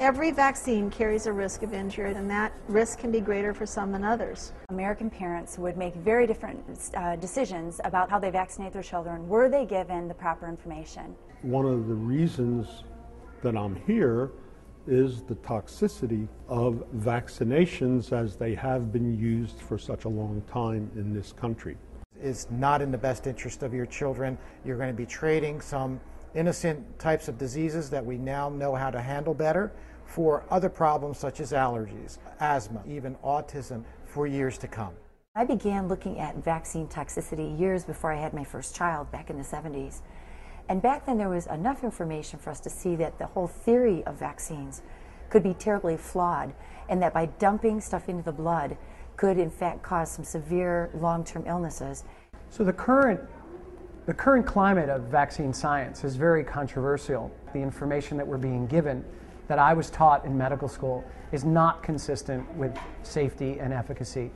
Every vaccine carries a risk of injury, and that risk can be greater for some than others. American parents would make very different decisions about how they vaccinate their children were they given the proper information. One of the reasons that I'm here is the toxicity of vaccinations as they have been used for such a long time in this country. It's not in the best interest of your children. You're going to be trading some innocent types of diseases that we now know how to handle better for other problems such as allergies, asthma, even autism for years to come. I began looking at vaccine toxicity years before I had my first child back in the 70s. And back then there was enough information for us to see that the whole theory of vaccines could be terribly flawed, and that by dumping stuff into the blood could in fact cause some severe long-term illnesses. So the current climate of vaccine science is very controversial. The information that we're being given, that I was taught in medical school, is not consistent with safety and efficacy.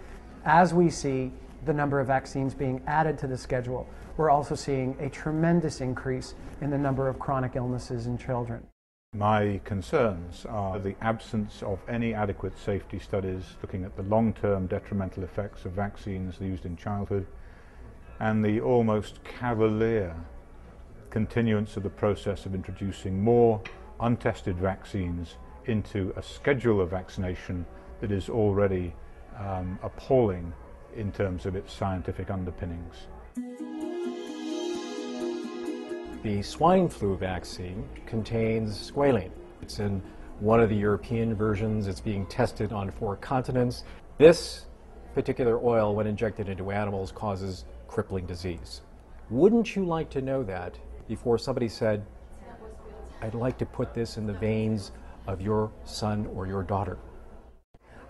As we see the number of vaccines being added to the schedule, we're also seeing a tremendous increase in the number of chronic illnesses in children. My concerns are the absence of any adequate safety studies looking at the long-term detrimental effects of vaccines used in childhood, and the almost cavalier continuance of the process of introducing more untested vaccines into a schedule of vaccination that is already appalling in terms of its scientific underpinnings. The swine flu vaccine contains squalene. It's in one of the European versions. It's being tested on 4 continents. This particular oil, when injected into animals, causes crippling disease. Wouldn't you like to know that before somebody said, I'd like to put this in the veins of your son or your daughter?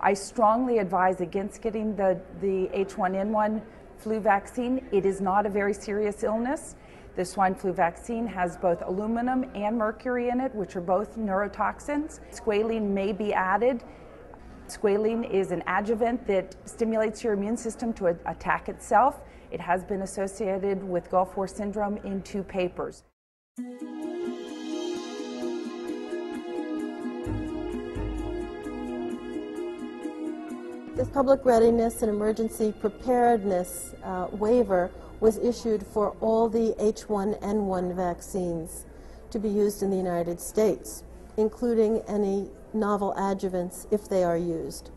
I strongly advise against getting the H1N1 flu vaccine. It is not a very serious illness. The swine flu vaccine has both aluminum and mercury in it, which are both neurotoxins. Squalene may be added. Squalene is an adjuvant that stimulates your immune system to attack itself. It has been associated with Gulf War syndrome in 2 papers. This public readiness and emergency preparedness waiver was issued for all the H1N1 vaccines to be used in the United States, including any novel adjuvants if they are used.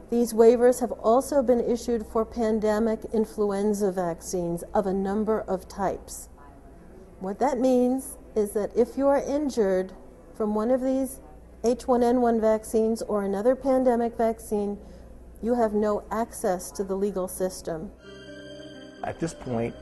These waivers have also been issued for pandemic influenza vaccines of a number of types. What that means is that if you are injured from one of these H1N1 vaccines or another pandemic vaccine, you have no access to the legal system. At this point,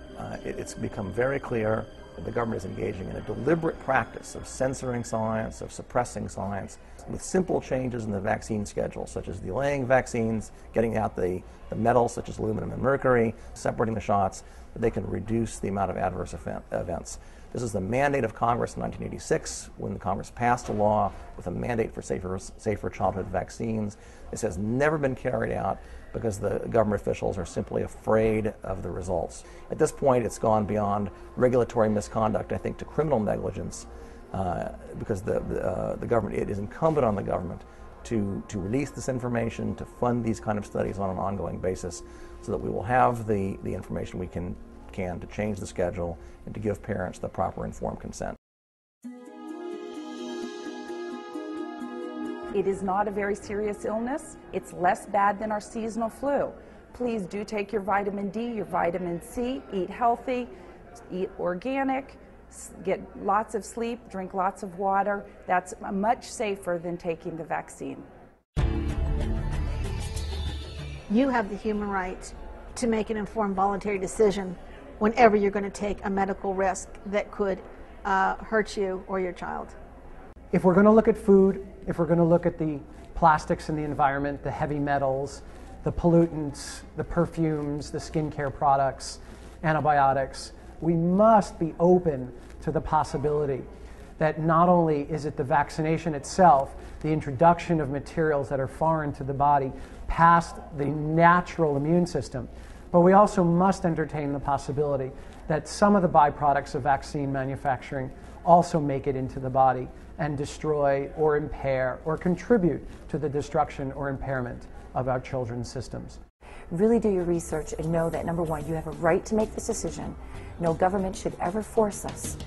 it's become very clear that the government is engaging in a deliberate practice of censoring science, of suppressing science, with simple changes in the vaccine schedule, such as delaying vaccines, getting out the metals such as aluminum and mercury, separating the shots, that they can reduce the amount of adverse events. This is the mandate of Congress in 1986, when the Congress passed a law with a mandate for safer childhood vaccines. This has never been carried out because the government officials are simply afraid of the results. At this point, it's gone beyond regulatory misconduct, I think, to criminal negligence, because the government, it is incumbent on the government to release this information, to fund these kind of studies on an ongoing basis, so that we will have the information we can to change the schedule and to give parents the proper informed consent. It is not a very serious illness. It's less bad than our seasonal flu. Please do take your vitamin D, your vitamin C, eat healthy, eat organic, get lots of sleep, drink lots of water. That's much safer than taking the vaccine. You have the human right to make an informed voluntary decision whenever you're going to take a medical risk that could hurt you or your child. If we're going to look at food, if we're going to look at the plastics in the environment, the heavy metals, the pollutants, the perfumes, the skincare products, antibiotics, we must be open to the possibility that not only is it the vaccination itself, the introduction of materials that are foreign to the body past the natural immune system, but we also must entertain the possibility that some of the byproducts of vaccine manufacturing also make it into the body and destroy or impair or contribute to the destruction or impairment of our children's systems. Really do your research and know that, number one, you have a right to make this decision. No government should ever force us.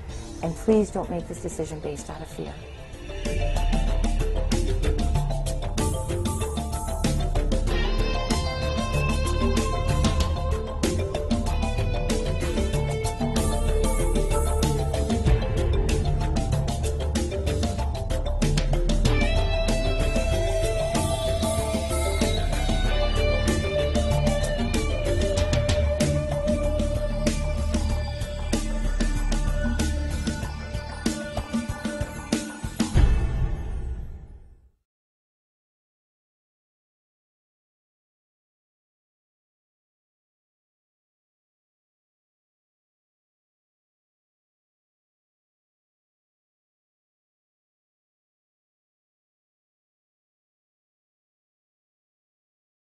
And please don't make this decision based out of fear.